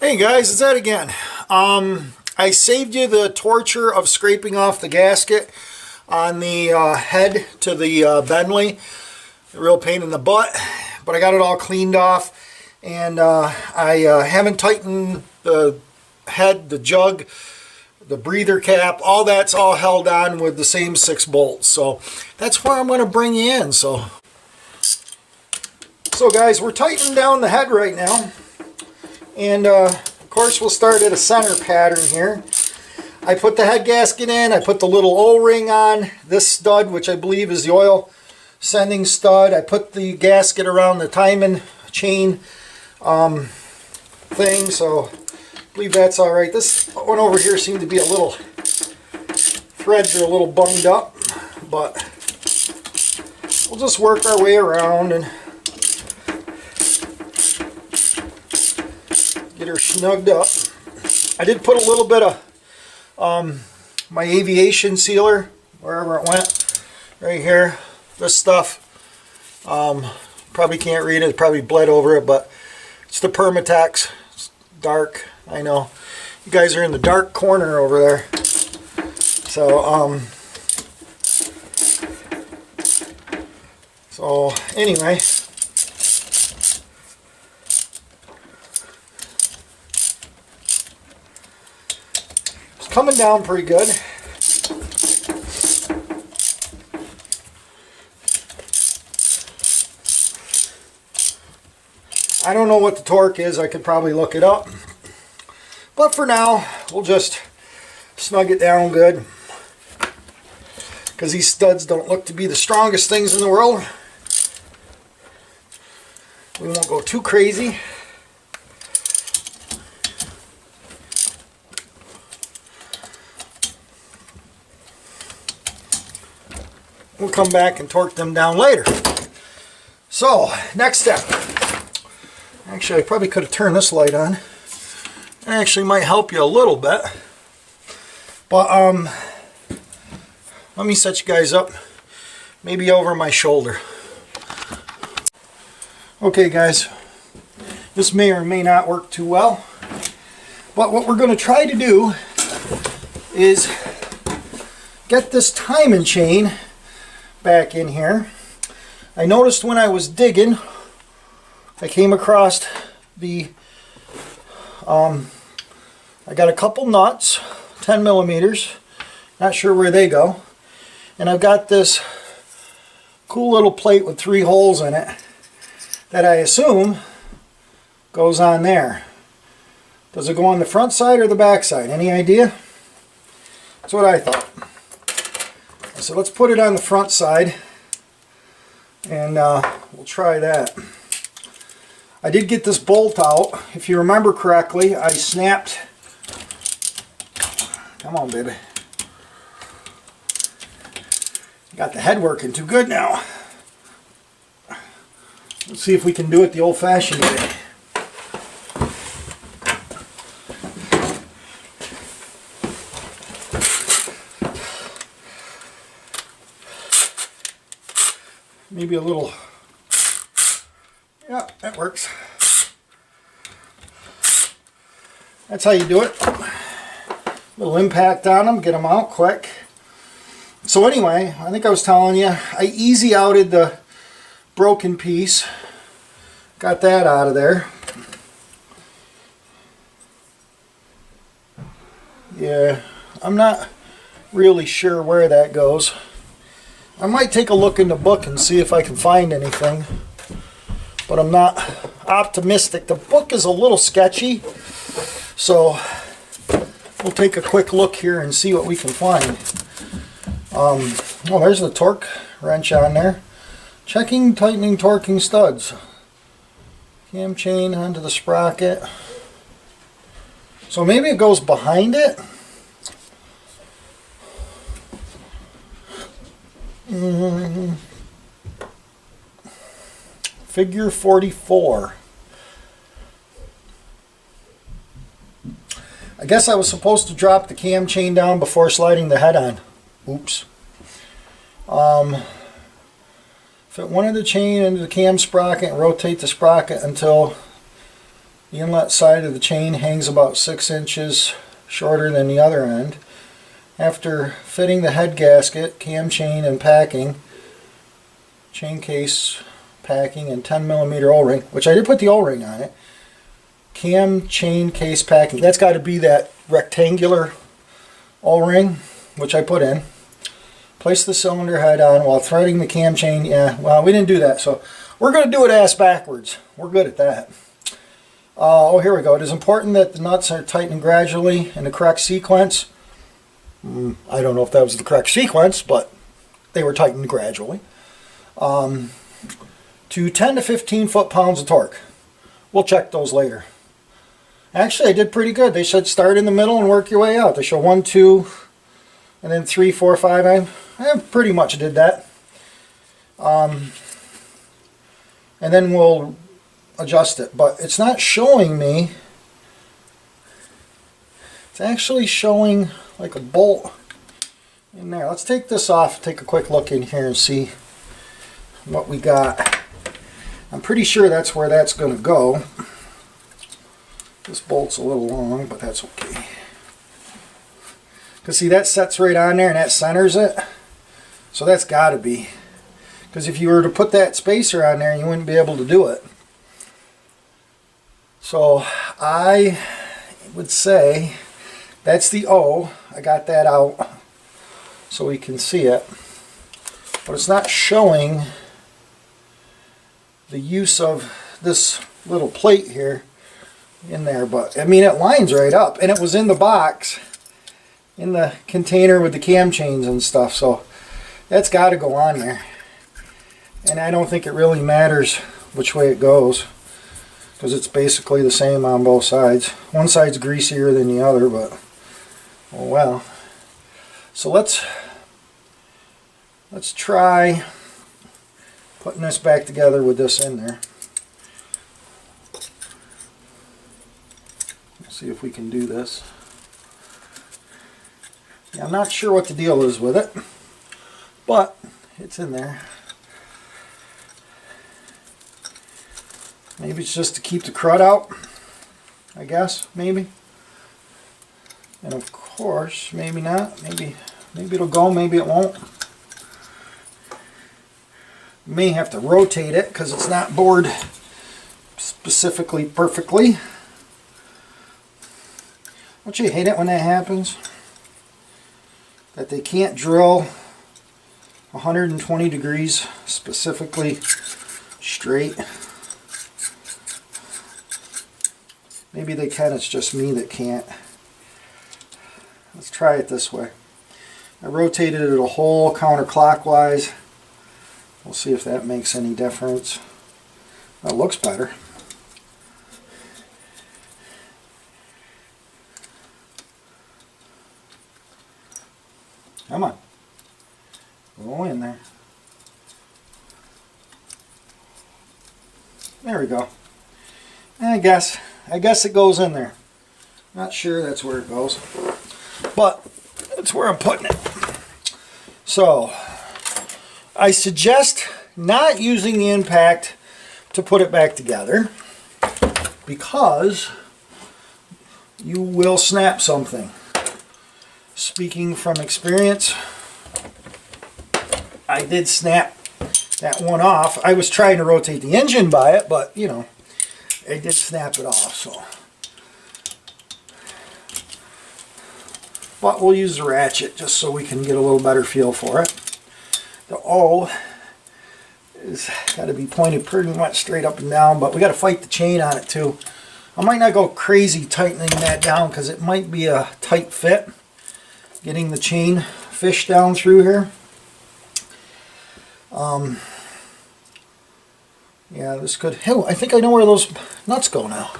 Hey guys, it's Ed again. I saved you the torture of scraping off the gasket on the head to the Bentley. A real pain in the butt, but I got it all cleaned off, and I haven't tightened the head, the jug, the breather cap, all that's all held on with the same 6 bolts. So that's where I'm going to bring you in. So guys, we're tightening down the head right now. And of course we'll start at a center pattern here. I put the head gasket in, I put the little O-ring on, this stud, which I believe is the oil sending stud. I put the gasket around the timing chain thing, so I believe that's alright. This one over here seemed to be a little, threads are a little bunged up, but we'll just work our way around and get her snugged up. I did put a little bit of my aviation sealer wherever it went, right here. This stuff, probably can't read it, probably bled over it, but it's the Permatex. It's dark, I know. You guys are in the dark corner over there. So anyway, coming down pretty good. I don't know what the torque is. I could probably look it up. But for now, we'll just snug it down good, because these studs don't look to be the strongest things in the world. We won't go too crazy. We'll come back and torque them down later. So, next step. Actually, I probably could have turned this light on. It actually might help you a little bit. But, let me set you guys up. Maybe over my shoulder. Okay, guys. This may or may not work too well. But what we're going to try to do is get this timing chain back in here. I noticed when I was digging, I came across the I got a couple nuts, 10 millimeters, not sure where they go, and I've got this cool little plate with 3 holes in it that I assume goes on there. Does it go on the front side or the back side? Any idea? That's what I thought. So let's put it on the front side, and we'll try that. I did get this bolt out. If you remember correctly, I snapped. Come on, baby. Got the head working too good now. Let's see if we can do it the old-fashioned way. Maybe a little, yeah, that works. That's how you do it. Little impact on them, get them out quick. So anyway, I think I was telling you, I easy outed the broken piece. Got that out of there. Yeah, I'm not really sure where that goes. I might take a look in the book and see if I can find anything, but I'm not optimistic. The book is a little sketchy, so we'll take a quick look here and see what we can find. Oh, there's the torque wrench on there. Checking, tightening, torquing studs. Cam chain onto the sprocket. So maybe it goes behind it. Figure 44. I guess I was supposed to drop the cam chain down before sliding the head on. Oops. Fit one of the chain into the cam sprocket and rotate the sprocket until The inlet side of the chain hangs about 6 inches shorter than the other end. After fitting the head gasket, cam chain, and packing, chain case, packing, and 10mm O-ring, which I did put the O-ring on it, cam, chain, case, packing, that's got to be that rectangular O-ring, which I put in. Place the cylinder head on while threading the cam chain. Yeah, well, we didn't do that, so we're going to do it ass backwards. We're good at that. Oh, here we go. It is important that the nuts are tightened gradually in the correct sequence. I don't know if that was the correct sequence, but they were tightened gradually. To 10 to 15 foot-pounds of torque. We'll check those later. Actually, I did pretty good. They said start in the middle and work your way out. They show 1, 2, and then 3, 4, 5. I pretty much did that. And then we'll adjust it. But it's not showing me. It's actually showing like a bolt in there. Let's take this off, take a quick look in here and see what we got. I'm pretty sure that's where that's going to go. This bolt's a little long, but that's okay. Because see, that sets right on there and that centers it. So that's got to be. Because if you were to put that spacer on there, you wouldn't be able to do it. So I would say that's the O. I got that out so we can see it. But it's not showing the use of this little plate here in there. But I mean, it lines right up. And it was in the box, in the container with the cam chains and stuff. So that's got to go on there. And I don't think it really matters which way it goes, because it's basically the same on both sides. One side's greasier than the other, but oh well. So let's try putting this back together with this in there. Let's see if we can do this. Yeah, I'm not sure what the deal is with it, but it's in there. Maybe it's just to keep the crud out, I guess, maybe. And of course, maybe not. Maybe it'll go, maybe it won't. May have to rotate it because it's not bored specifically perfectly. Don't you hate it when that happens? That they can't drill 120 degrees specifically straight. Maybe they can, it's just me that can't. Let's try it this way. I rotated it a whole counterclockwise. We'll see if that makes any difference. That looks better. Come on. Go in there. There we go. I guess it goes in there. Not sure that's where it goes, but that's where I'm putting it. So I suggest not using the impact to put it back together, because you will snap something. Speaking from experience, I did snap that one off. I was trying to rotate the engine by it, but you know, I did snap it off. So, but we'll use the ratchet just so we can get a little better feel for it. The O is got to be pointed pretty much straight up and down, but we got to fight the chain on it too. I might not go crazy tightening that down because it might be a tight fit getting the chain fish down through here. Yeah, this could. Hell, I think I know where those nuts go now.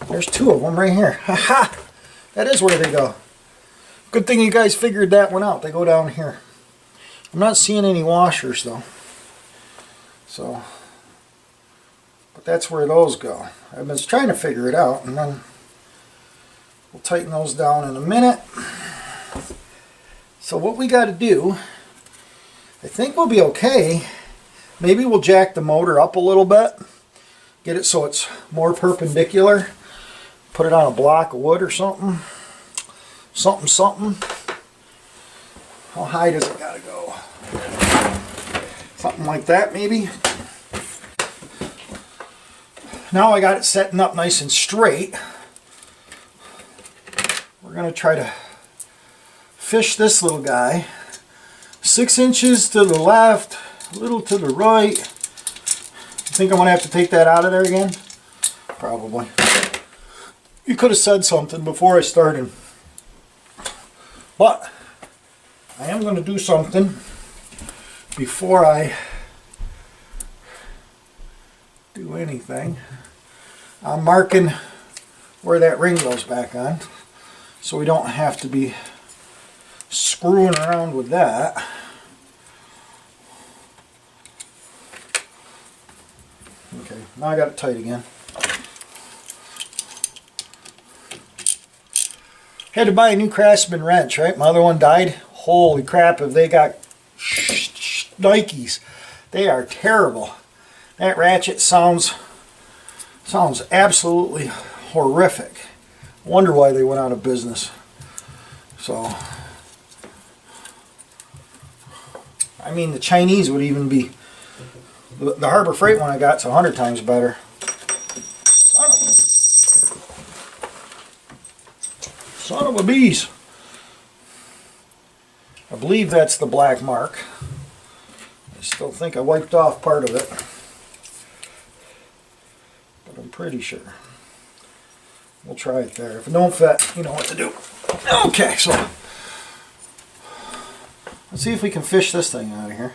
There's two of them right here. Haha! That is where they go. Good thing you guys figured that one out. They go down here. I'm not seeing any washers though. So, but that's where those go. I've been trying to figure it out, and then we'll tighten those down in a minute. So what we got to do, I think we'll be okay. Maybe we'll jack the motor up a little bit get it so it's more perpendicular. Put it on a block of wood or something. Something. How high does it gotta go? Something like that maybe. Now I got it setting up nice and straight. We're gonna try to fish this little guy. 6 inches to the left, a little to the right. You think I'm gonna have to take that out of there again? Probably. You could have said something before I started. But I am going to do something before I do anything. I'm marking where that ring goes back on, so we don't have to be screwing around with that. Okay, now I got it tight again. Had to buy a new Craftsman wrench, right? My other one died. Holy crap, if they got Nikes. They are terrible. That ratchet sounds absolutely horrific. Wonder why they went out of business. So, I mean, the Chinese would even be, the Harbor Freight one I got's 100 times better. Son of a bees. I believe that's the black mark. I still think I wiped off part of it, but I'm pretty sure. We'll try it there. If it don't fit, you know what to do. Okay, so let's see if we can fish this thing out of here.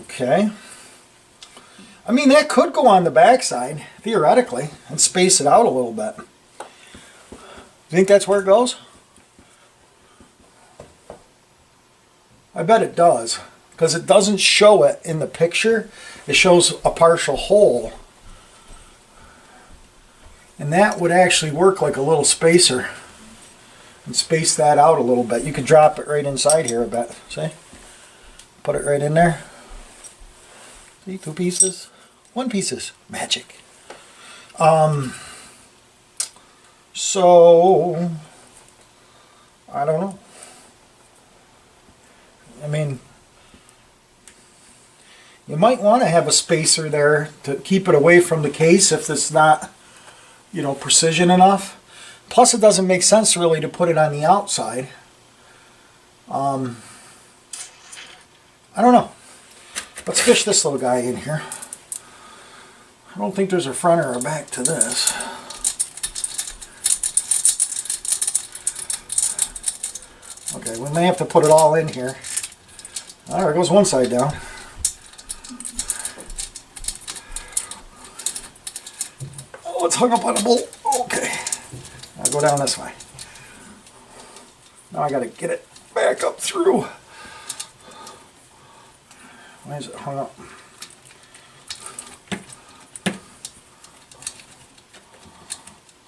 Okay. I mean, that could go on the backside, theoretically, and space it out a little bit. You think that's where it goes? I bet it does, because it doesn't show it in the picture. It shows a partial hole. And that would actually work like a little spacer and space that out a little bit. You could drop it right inside here, I bet. See? Put it right in there. See, 2 pieces. 1 pieces. Magic. So, I don't know. I mean, you might want to have a spacer there to keep it away from the case if it's not, you know, precision enough. Plus, it doesn't make sense really to put it on the outside. I don't know. Let's fish this little guy in here. I don't think there's a front or a back to this. Okay, we may have to put it all in here. Oh, there goes one side down. Oh, it's hung up on a bolt. Okay. I'll go down this way. Now I gotta get it back up through. Why is it hung up?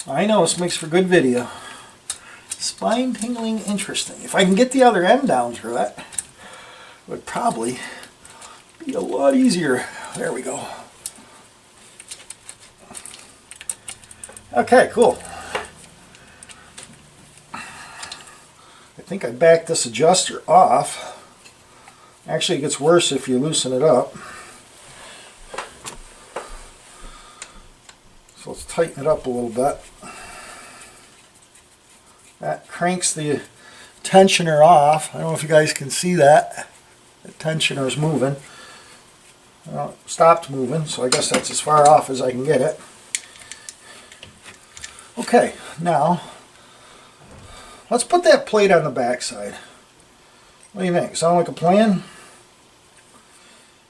I know this makes for good video. Spine tingling, interesting. If I can get the other end down through it, it would probably be a lot easier. There we go. Okay, cool. I think I backed this adjuster off. Actually, it gets worse if you loosen it up. So let's tighten it up a little bit. That cranks the tensioner off. I don't know if you guys can see that. The tensioner is moving. Well, it stopped moving, so I guess that's as far off as I can get it. Okay, now let's put that plate on the back side. What do you think? Sound like a plan?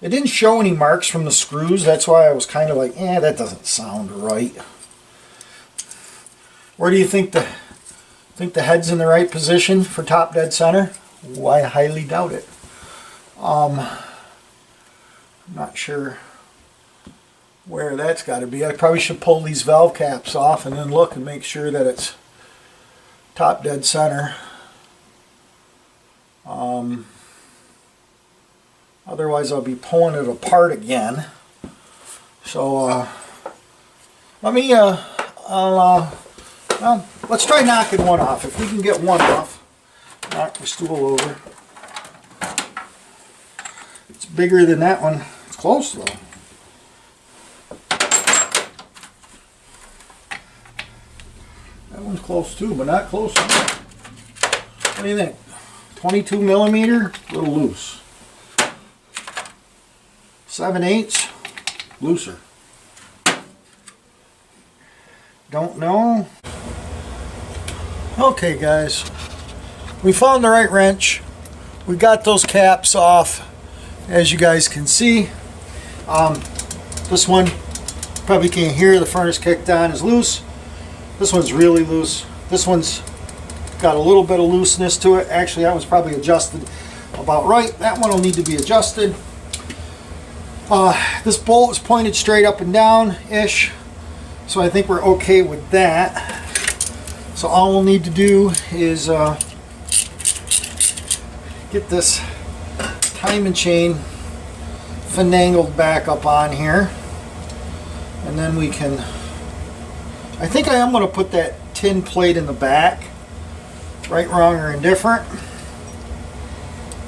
It didn't show any marks from the screws. That's why I was kind of like, that doesn't sound right. Where do you think the head's in the right position for top dead center? Well, I highly doubt it. I'm not sure where that's got to be. I probably should pull these valve caps off and then look and make sure that it's top dead center. I Otherwise I'll be pulling it apart again. So let's try knocking one off. If we can get one off, knock the stool over. It's bigger than that one. It's close though. That one's close too, but not close enough. What do you think? 22 millimeter, a little loose. 7/8, looser. Don't know. Okay guys, we found the right wrench. We got those caps off, as you guys can see. This one, probably can't hear, the furnace kicked on, is loose. This one's really loose. This one's got a little bit of looseness to it. Actually, that one's probably adjusted about right. That one will need to be adjusted. This bolt is pointed straight up and down-ish, so I think we're okay with that. So all we'll need to do is get this timing chain finagled back up on here, and then we can, I think I am going to put that tin plate in the back. Right, wrong, or indifferent.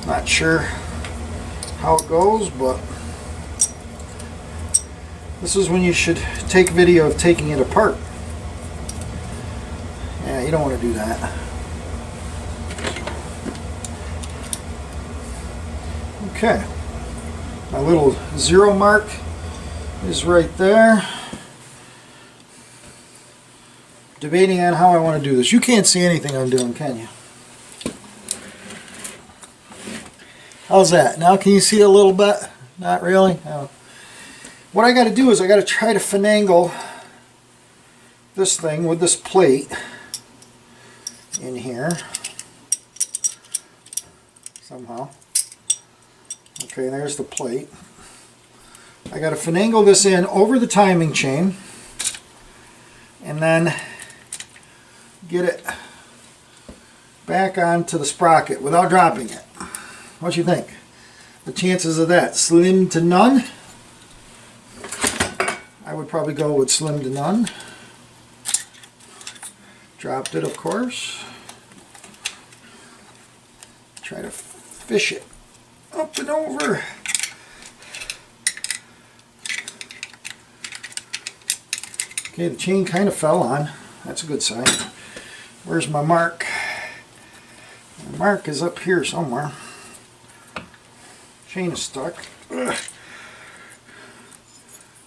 Not sure how it goes, but this is when you should take video of taking it apart. Yeah, you don't want to do that. Okay. My little zero mark is right there. Debating on how I want to do this. You can't see anything I'm doing, can you? How's that? Now can you see a little bit? Not really? No. What I got to do is I got to try to finagle this thing with this plate in here somehow. Okay, there's the plate. I got to finagle this in over the timing chain and then get it back onto the sprocket without dropping it. What do you think? The chances of that? Slim to none? I would probably go with slim to none. Dropped it, of course. Try to fish it up and over. Okay, the chain kind of fell on. That's a good sign. Where's my mark? My mark is up here somewhere. Chain is stuck. Ugh.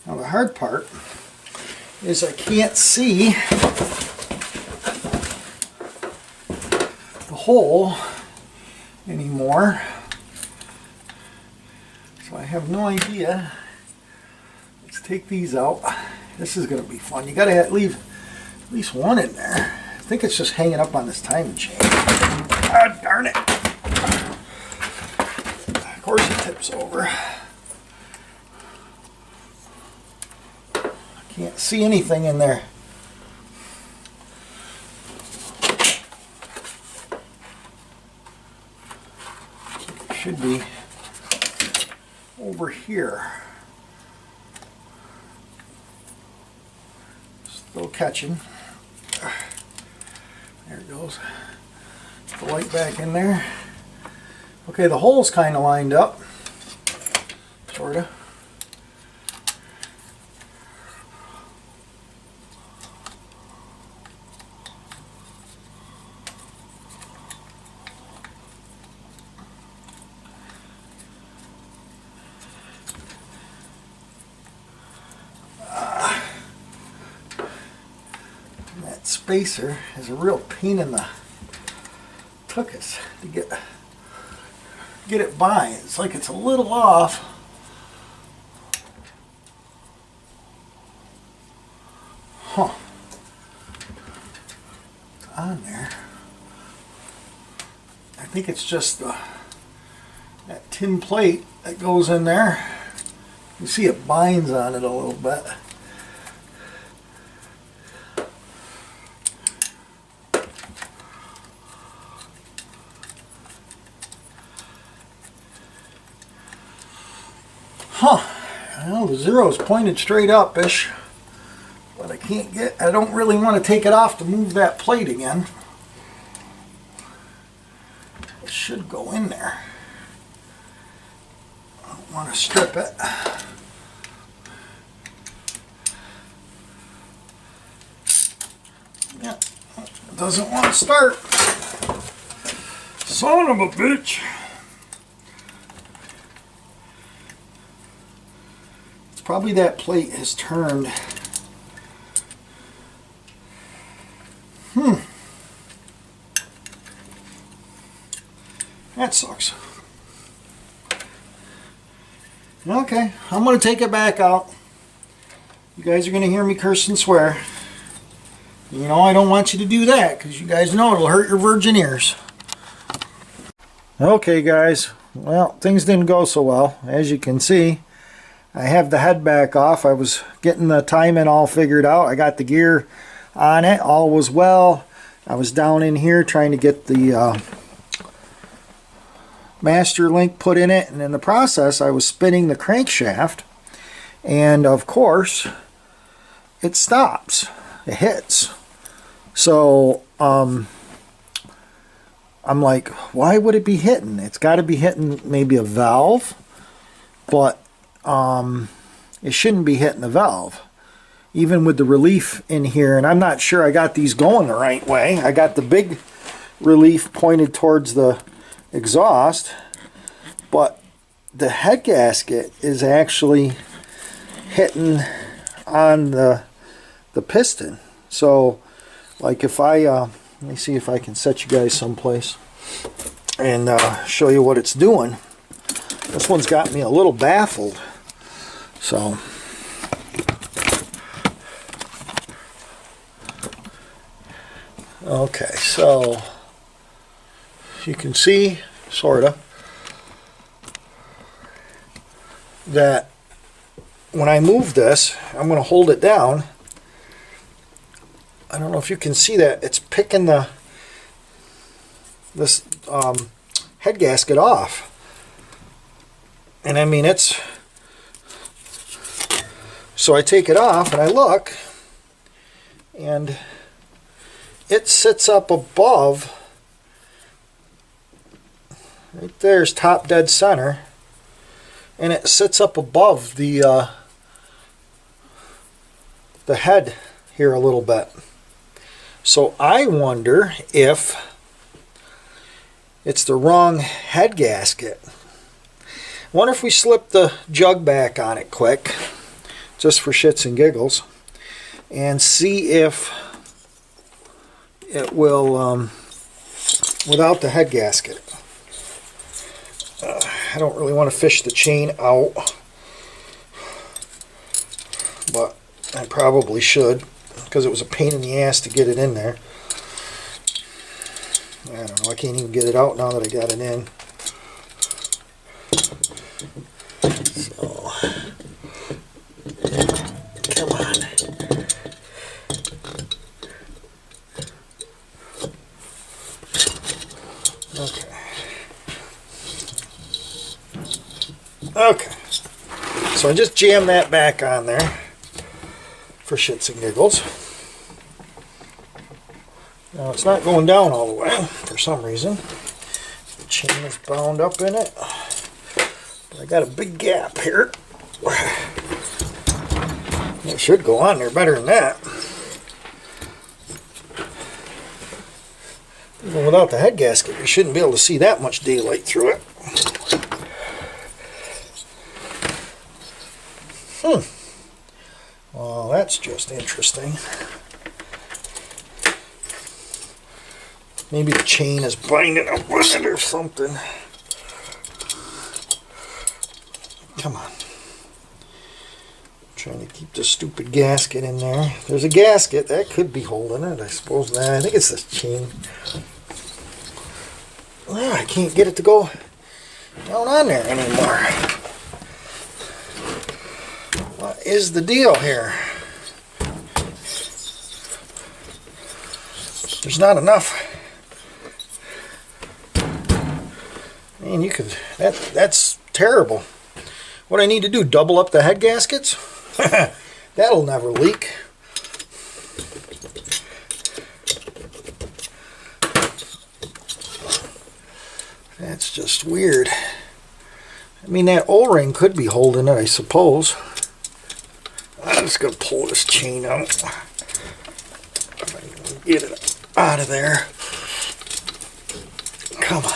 Now the hard part is I can't see the hole anymore. So I have no idea. Let's take these out. This is going to be fun. You got to leave at least one in there. I think it's just hanging up on this timing chain. Ah, darn it. Of course it tips over. I can't see anything in there. It should be over here. Still catching. There it goes. Put the light back in there. Okay, the hole's kind of lined up. Sorta. That spacer is a real pain in the tuchus to get it by. It's like it's a little off. Huh. It's on there. I think it's just that tin plate that goes in there. You see it binds on it a little bit. Well, the zero's pointed straight up-ish, but I don't really want to take it off to move that plate again. It should go in there. I don't want to strip it. Yeah, it doesn't want to start. Son of a bitch. It's probably that plate has turned. That sucks. Okay, I'm going to take it back out. You guys are going to hear me curse and swear. You know, I don't want you to do that because you guys know it'll hurt your virgin ears. Okay, guys. Well, things didn't go so well. As you can see, I have the head back off. I was getting the timing all figured out. I got the gear on it. All was well. I was down in here trying to get the master link put in it, and in the process I was spinning the crankshaft, and of course it stops. It hits. So I'm like, why would it be hitting? It's got to be hitting maybe a valve, but it shouldn't be hitting the valve, even with the relief in here. And I'm not sure I got these going the right way. I got the big relief pointed towards the exhaust, but the head gasket is actually hitting on the piston. So like if I let me see if I can set you guys someplace and show you what it's doing. This one's got me a little baffled. So okay, so you can see sorta that when I move this, I'm going to hold it down. I don't know if you can see that it's picking this head gasket off, and I mean it's, so I take it off and I look, and it sits up above. Right there's top dead center, and it sits up above the head here a little bit. So I wonder if it's the wrong head gasket. I wonder if we slip the jug back on it quick, just for shits and giggles, and see if it will, without the head gasket. I don't really want to fish the chain out, but I probably should, because it was a pain in the ass to get it in there. I don't know, I can't even get it out now that I got it in. So, come on. Okay. Okay. So I just jammed that back on there for shits and giggles. Now it's not going down all the way for some reason. The chain is bound up in it. But I got a big gap here. It should go on there better than that. Even without the head gasket, you shouldn't be able to see that much daylight through it. Well, that's just interesting. Maybe the chain is binding up with it or something. Come on. I'm trying to keep the stupid gasket in there. There's a gasket that could be holding it, I suppose. Nah, I think it's this chain. Well, I can't get it to go down on there anymore. What is the deal here? There's not enough. Man, you could, that's terrible. What I need to do, double up the head gaskets? That'll never leak. That's just weird. I mean, that O-ring could be holding it, I suppose. I'm just going to pull this chain out. If I can get it out of there. Come on.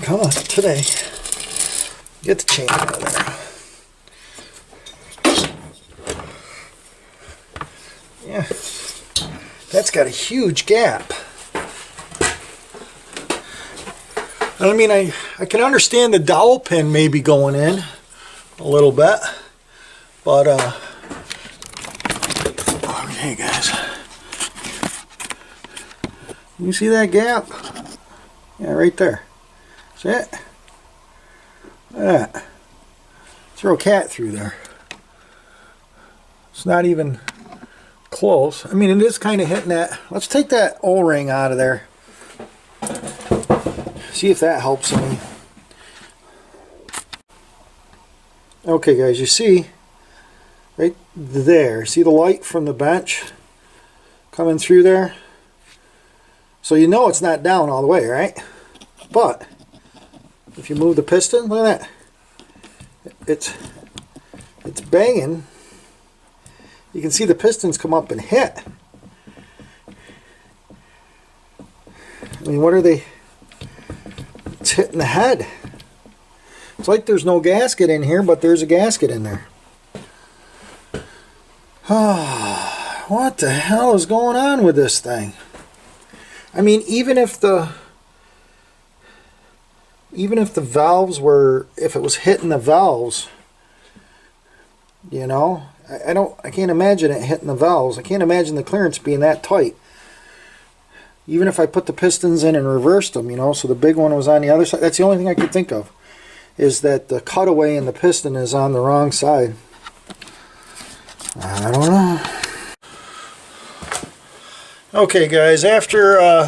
Come on, today. Get the chain out of there. Yeah. That's got a huge gap. I mean, I can understand the dowel pin maybe going in a little bit. But, okay guys. You see that gap? Yeah, right there. See it? Look at that. Throw a cat through there. It's not even close. I mean, it is kind of hitting that. Let's take that O-ring out of there. See if that helps any. Okay guys, you see right there, see the light from the bench coming through there? So you know it's not down all the way, right? But if you move the piston, look at that. It's banging. You can see the pistons come up and hit. I mean, what are they? It's hitting the head. It's like there's no gasket in here, but there's a gasket in there. What the hell is going on with this thing? I mean, even if the valves were, if it was hitting the valves, you know, I can't imagine it hitting the valves. I can't imagine the clearance being that tight. Even if I put the pistons in and reversed them, you know, so the big one was on the other side. That's the only thing I could think of, is that the cutaway in the piston is on the wrong side. I don't know. Okay, guys, after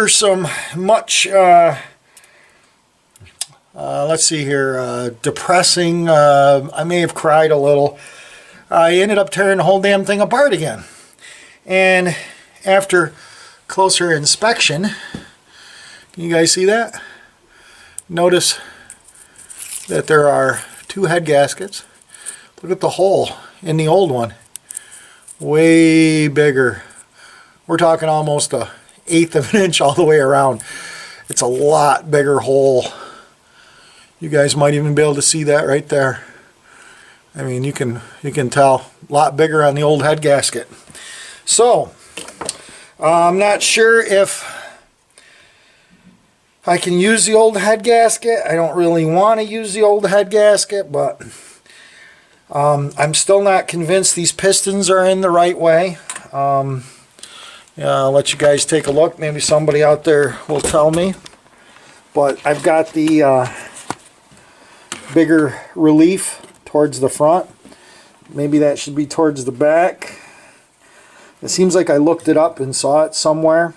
some much, let's see here, depressing, I may have cried a little, I ended up tearing the whole damn thing apart again. And after closer inspection, can you guys see that? Notice that there are two head gaskets. Look at the hole in the old one. Way bigger. We're talking almost an eighth of an inch all the way around. It's a lot bigger hole. You guys might even be able to see that right there. I mean, you can tell, a lot bigger on the old head gasket. So, I'm not sure if I can use the old head gasket. I don't really want to use the old head gasket, but I'm still not convinced these pistons are in the right way. Yeah, I'll let you guys take a look. Maybe somebody out there will tell me. But I've got the bigger relief towards the front. Maybe that should be towards the back. It seems like I looked it up and saw it somewhere.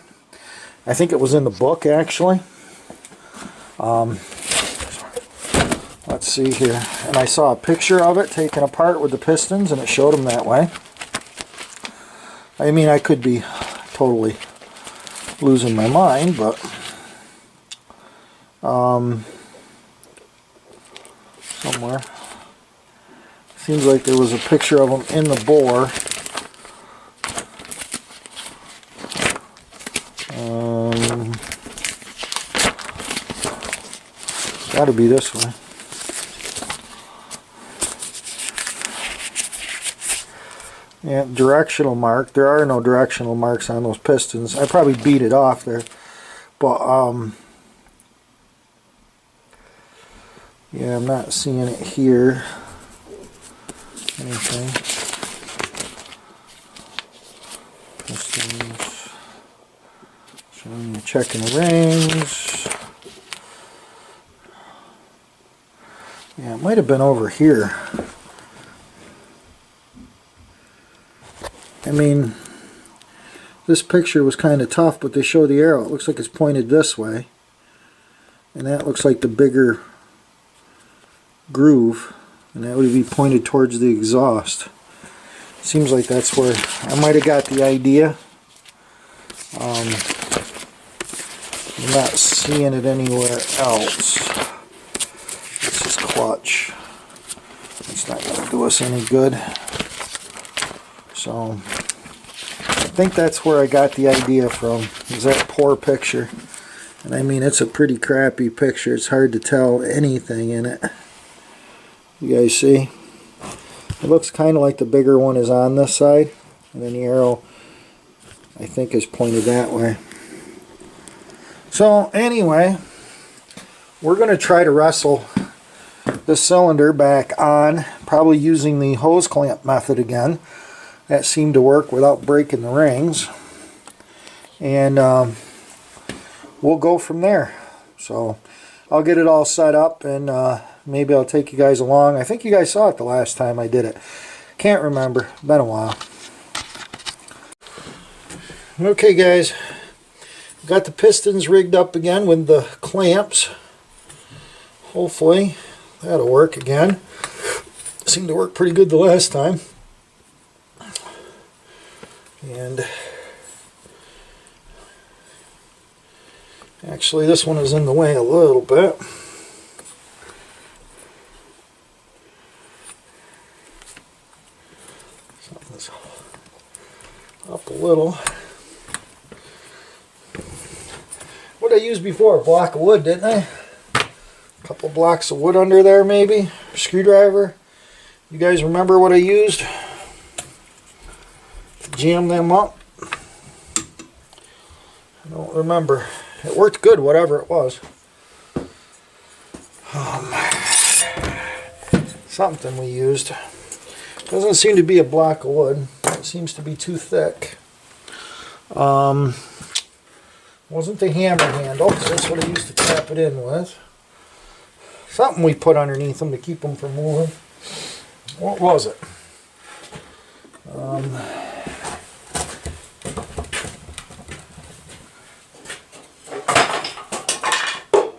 I think it was in the book, actually. Let's see here. And I saw a picture of it taken apart with the pistons, and it showed them that way. I mean, I could be totally losing my mind, but somewhere. Seems like there was a picture of them in the bore. Got to be this way. Yeah, directional mark. There are no directional marks on those pistons. I probably beat it off there, but yeah, I'm not seeing it here. Anything. Pistons. Showing you checking the rings. Yeah, it might have been over here. I mean, this picture was kind of tough, but they show the arrow. It looks like it's pointed this way. And that looks like the bigger groove, and that would be pointed towards the exhaust. Seems like that's where I might have got the idea. I'm not seeing it anywhere else. This is clutch. It's not going to do us any good. So I think that's where I got the idea from, is that poor picture. And I mean, it's a pretty crappy picture. It's hard to tell anything in it. You guys see? It looks kind of like the bigger one is on this side, and then the arrow, I think, is pointed that way. So anyway, we're going to try to wrestle the cylinder back on, probably using the hose clamp method again. That seemed to work without breaking the rings. And we'll go from there. So I'll get it all set up, and maybe I'll take you guys along. I think you guys saw it the last time I did it. Can't remember. Been a while. Okay guys, got the pistons rigged up again with the clamps. Hopefully that'll work again. Seemed to work pretty good the last time. And actually this one is in the way a little bit. Something's up a little. What did I use before? A block of wood, didn't I? A couple blocks of wood under there maybe. Screwdriver. You guys remember what I used to jam them up? I don't remember. It worked good, whatever it was. Something we used. Doesn't seem to be a block of wood. It seems to be too thick. Wasn't the hammer handle, because that's what I used to tap it in with. Something we put underneath them to keep them from moving. What was it? I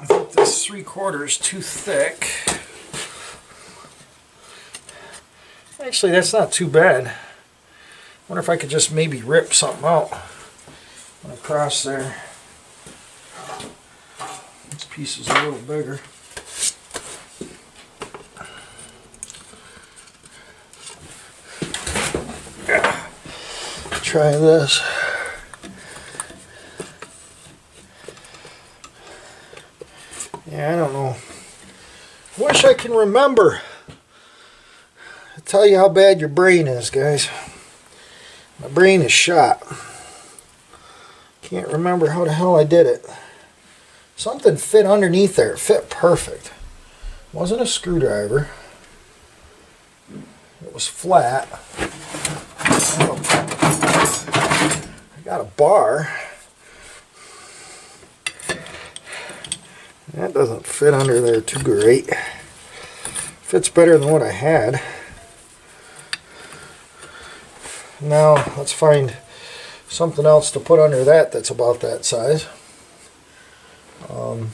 think this 3/4 is too thick. Actually, that's not too bad. Wonder if I could just maybe rip something out across there. This piece is a little bigger. Try this. Yeah, I don't know. Wish I can remember. I tell you how bad your brain is, guys. My brain is shot. Can't remember how the hell I did it. Something fit underneath there. It fit perfect. Wasn't a screwdriver. It was flat. I got a bar. That doesn't fit under there too great. Fits better than what I had. Now let's find something else to put under that that's about that size. I'll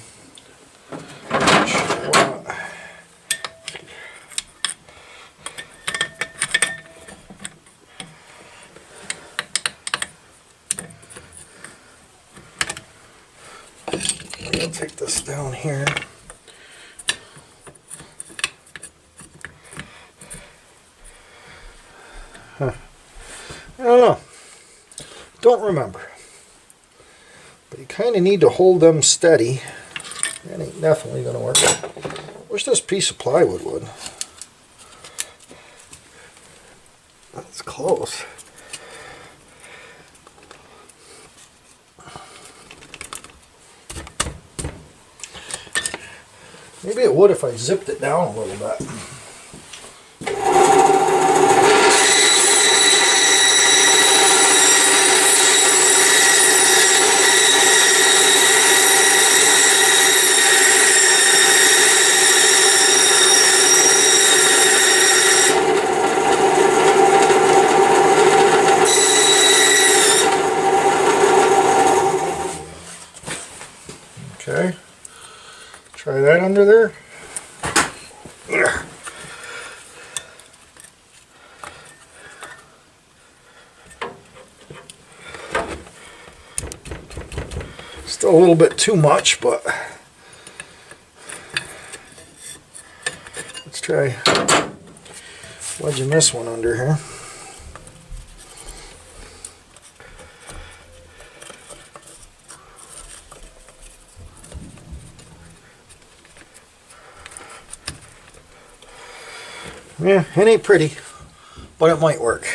take this down here. I don't know. Don't remember. But you kind of need to hold them steady. That ain't definitely going to work. Wish this piece of plywood would. That's close. Maybe it would if I zipped it down a little bit. Okay. Try that under there. Still a little bit too much, but let's try wedging this one under here. Yeah, it ain't pretty, but it might work.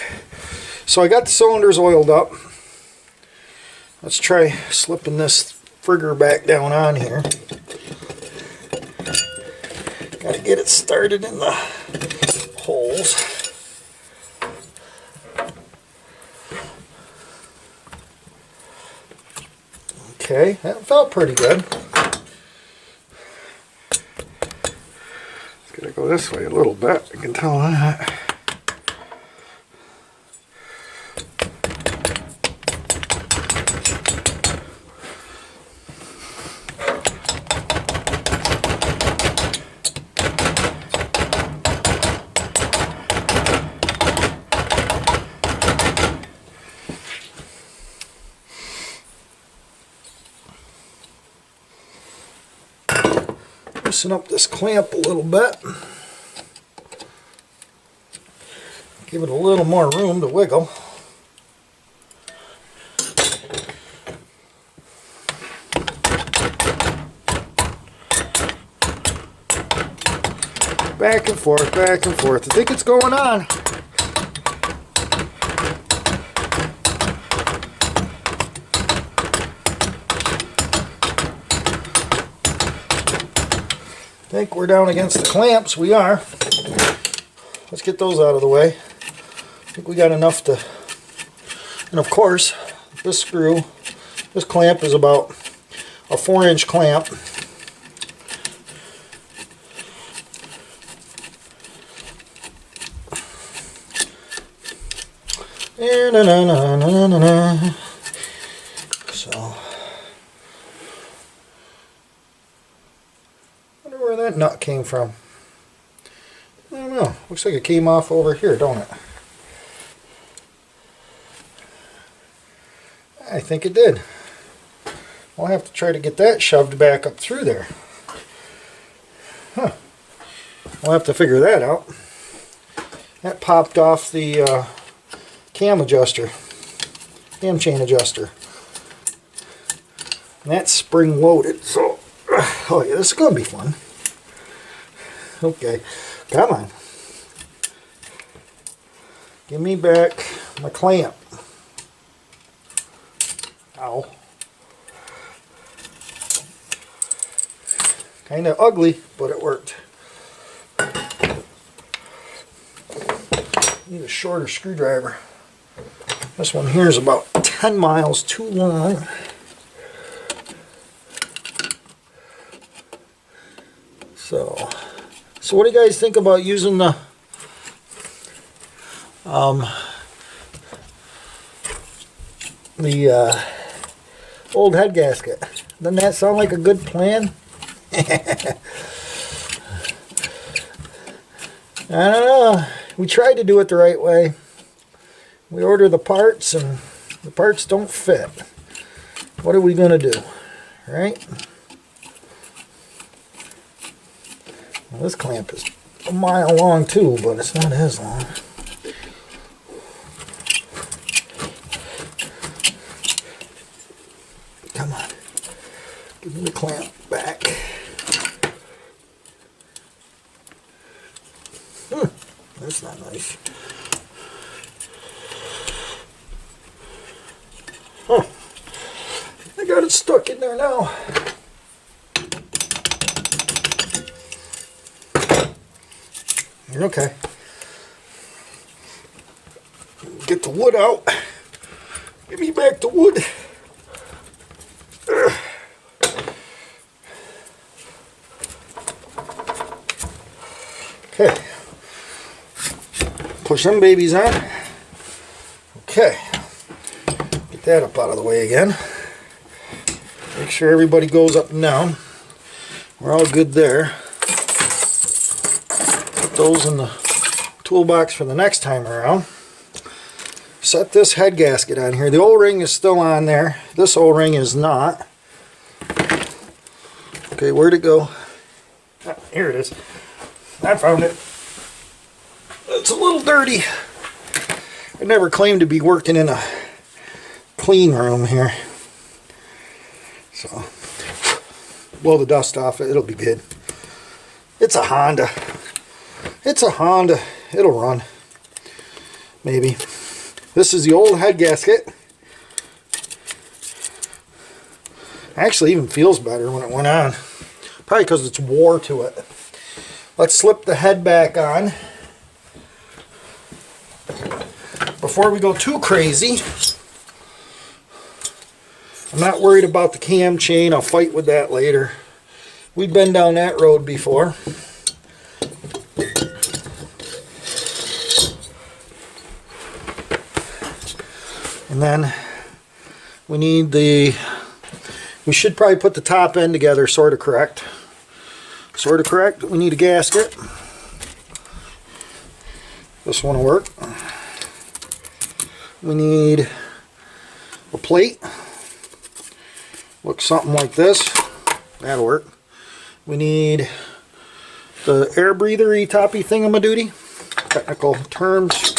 So I got the cylinders oiled up. Let's try slipping this frigger back down on here. Got to get it started in the holes. Okay, that felt pretty good. It's gonna go this way a little bit, you can tell that. Loosen up this clamp a little bit. Give it a little more room to wiggle. Back and forth, back and forth. I think it's going on. I think we're down against the clamps. We are. Let's get those out of the way. I think we got enough to... And of course, this screw, this clamp is about a 4-inch clamp. So... where that nut came from. I don't know. Looks like it came off over here, don't it? I think it did. I'll have to try to get that shoved back up through there. Huh. We'll have to figure that out. That popped off the cam adjuster. Cam chain adjuster. And that's spring loaded, so oh yeah, this is gonna be fun. Okay, come on. Give me back my clamp. Ow. Kind of ugly, but it worked. Need a shorter screwdriver. This one here is about 10 miles too long. So what do you guys think about using the old head gasket? Doesn't that sound like a good plan? I don't know. We tried to do it the right way. We order the parts and the parts don't fit. What are we going to do? Right? Well, this clamp is a mile long too, but it's not as long. Come on. Give me the clamp back. That's not nice. Huh. I got it stuck in there now. Okay. Get the wood out. Give me back the wood. Okay. Push them babies on. Okay. Get that up out of the way again. Make sure everybody goes up and down. We're all good there. Those in the toolbox for the next time around. Set this head gasket on here. The O-ring is still on there. This O-ring is not. Okay, where'd it go? Ah, here it is. I found it. It's a little dirty. I never claimed to be working in a clean room here. So, blow the dust off it. It'll be good. It's a Honda. It's a Honda. It'll run. Maybe. This is the old head gasket. Actually even feels better when it went on. Probably because it's wore to it. Let's slip the head back on. Before we go too crazy, I'm not worried about the cam chain. I'll fight with that later. We've been down that road before. And then we need we should probably put the top end together, sort of correct. Sort of correct. We need a gasket. This one will work. We need a plate. Looks something like this. That'll work. We need the air breather-y toppy thingamadoody. Technical terms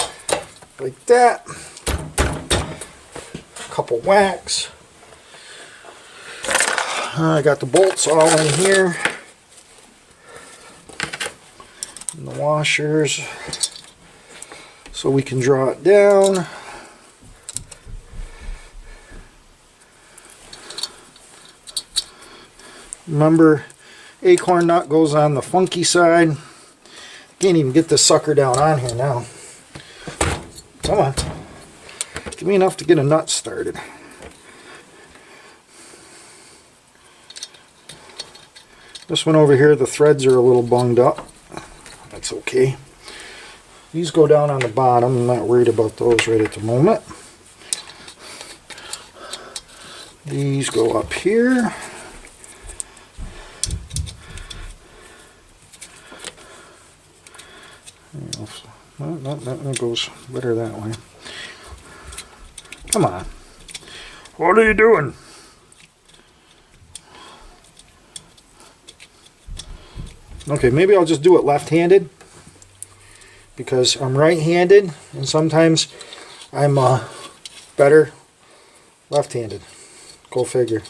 like that. A couple whacks. I got the bolts all in here. And the washers. So we can draw it down. Remember, acorn nut goes on the funky side. Can't even get this sucker down on here now. Come on. Give me enough to get a nut started. This one over here, the threads are a little bunged up. That's okay. These go down on the bottom. I'm not worried about those right at the moment. These go up here. That goes better that way. Come on. What are you doing? Okay, maybe I'll just do it left-handed because I'm right-handed and sometimes I'm better left-handed. Go figure.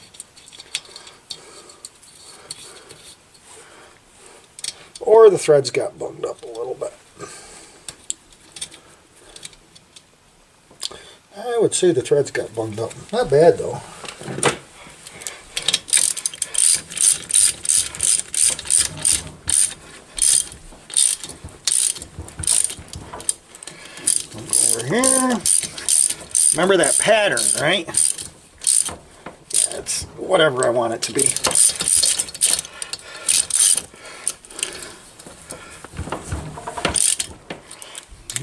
Or the threads got bunged up a little bit. I would say the threads got bunged up. Not bad though. I'll go over here. Remember that pattern, right? Yeah, it's whatever I want it to be.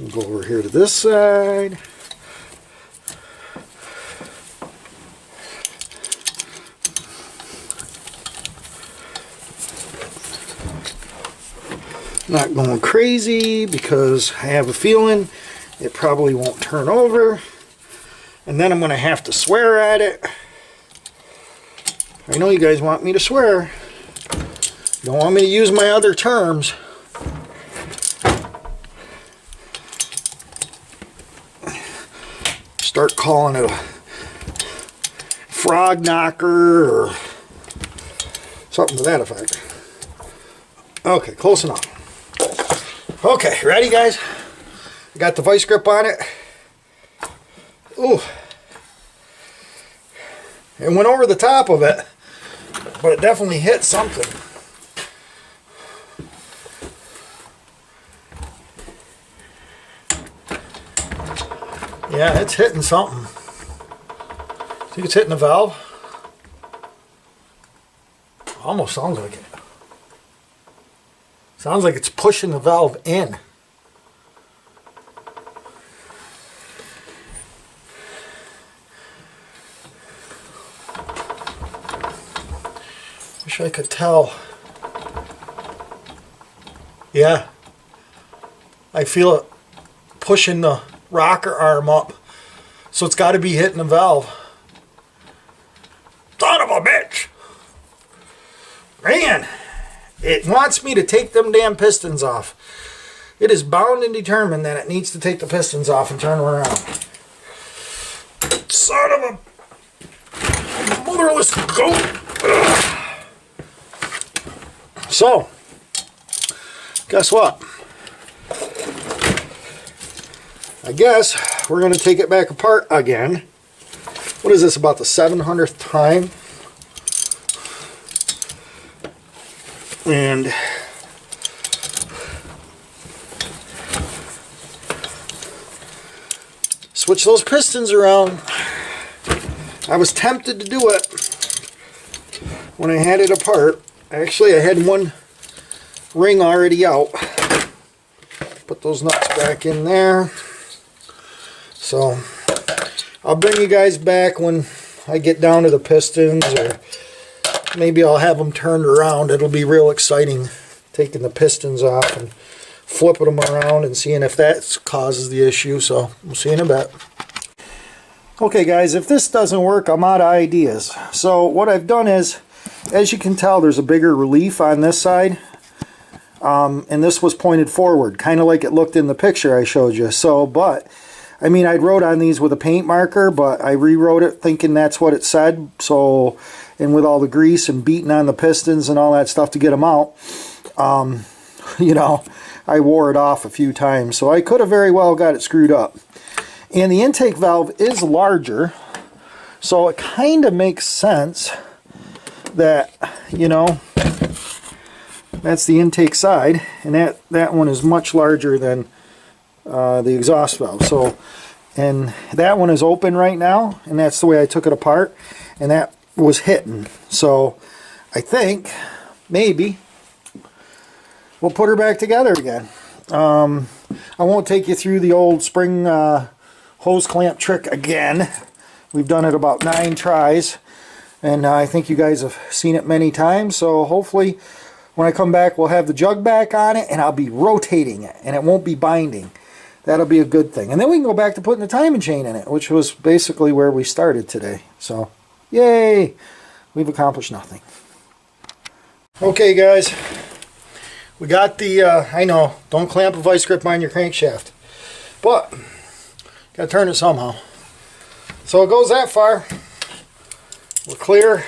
We'll go over here to this side. Not going crazy because I have a feeling it probably won't turn over. And then I'm going to have to swear at it. I know you guys want me to swear. You don't want me to use my other terms. Start calling it a frog knocker or something to that effect. Okay, close enough. Okay, ready guys? I got the vice grip on it. Ooh. It went over the top of it, but it definitely hit something. Yeah, it's hitting something. Think it's hitting the valve? Almost sounds like it. Sounds like it's pushing the valve in. Wish I could tell. Yeah. I feel it pushing the rocker arm up. So it's got to be hitting the valve. Son of a bitch! Man! It wants me to take them damn pistons off. It is bound and determined that it needs to take the pistons off and turn them around. Son of a motherless goat. So, guess what? I guess we're going to take it back apart again. What is this, about the 700th time? And switch those pistons around. I was tempted to do it when I had it apart. Actually, I had one ring already out. Put those nuts back in there. So I'll bring you guys back when I get down to the pistons, or maybe I'll have them turned around. It'll be real exciting taking the pistons off and flipping them around and seeing if that causes the issue. So we'll see in a bit. Okay guys, if this doesn't work, I'm out of ideas. So what I've done is, as you can tell, there's a bigger relief on this side. And this was pointed forward, kind of like it looked in the picture I showed you. So, but, I mean, I wrote on these with a paint marker, but I rewrote it thinking that's what it said. So, and with all the grease and beating on the pistons and all that stuff to get them out, you know, I wore it off a few times. So I could have very well got it screwed up. And the intake valve is larger, so it kind of makes sense that, you know, that's the intake side, and that one is much larger than the exhaust valve. So, and that one is open right now, and that's the way I took it apart, and that was hitting. So I think maybe we'll put her back together again. I won't take you through the old spring hose clamp trick again. We've done it about 9 tries, and I think you guys have seen it many times. So hopefully when I come back, we'll have the jug back on it, and I'll be rotating it, and it won't be binding. That'll be a good thing. And then we can go back to putting the timing chain in it, which was basically where we started today. So, yay! We've accomplished nothing. Okay, guys. We got the, I know, don't clamp a vice grip on your crankshaft. But, gotta turn it somehow. So it goes that far. We're clear.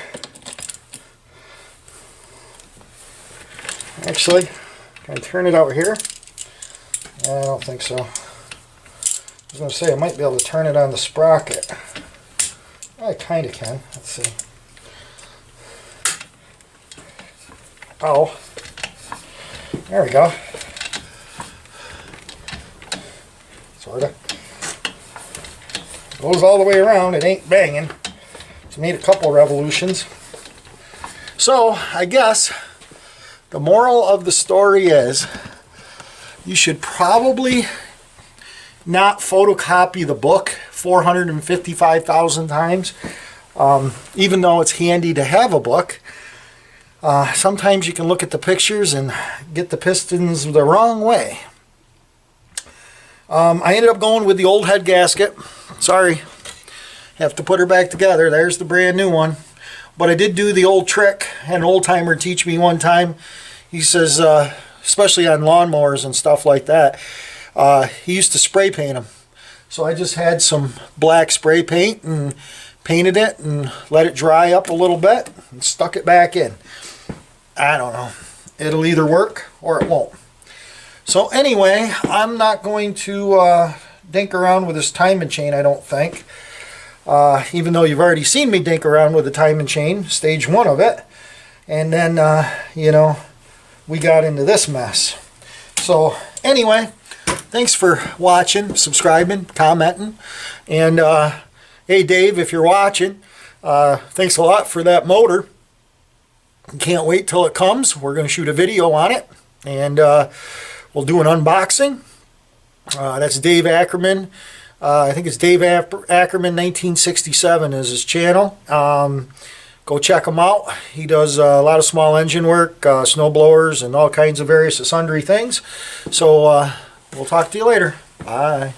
Actually, can I turn it out here? I don't think so. I was going to say I might be able to turn it on the sprocket. I kind of can. Let's see. Oh. There we go. Sort of. Goes all the way around. It ain't banging. Just need a couple revolutions. So, I guess the moral of the story is you should probably not photocopy the book 455,000 times. Even though it's handy to have a book, sometimes you can look at the pictures and get the pistons the wrong way. I ended up going with the old head gasket. Sorry, have to put her back together. There's the brand new one. But I did do the old trick. Had an old timer teach me one time. He says, especially on lawnmowers and stuff like that, he used to spray paint them. So I just had some black spray paint and painted it and let it dry up a little bit and stuck it back in. I don't know. It'll either work or it won't. So anyway, I'm not going to dink around with this timing chain, I don't think. Even though you've already seen me dink around with the timing chain, stage 1 of it. And then, you know, we got into this mess. So anyway, thanks for watching, subscribing, commenting. And hey Dave, if you're watching, thanks a lot for that motor. Can't wait till it comes. We're going to shoot a video on it. And we'll do an unboxing. That's Dave Ackerman. I think it's Dave Ackerman 1967 is his channel. Go check him out. He does a lot of small engine work, snow blowers, and all kinds of various sundry things. So we'll talk to you later. Bye.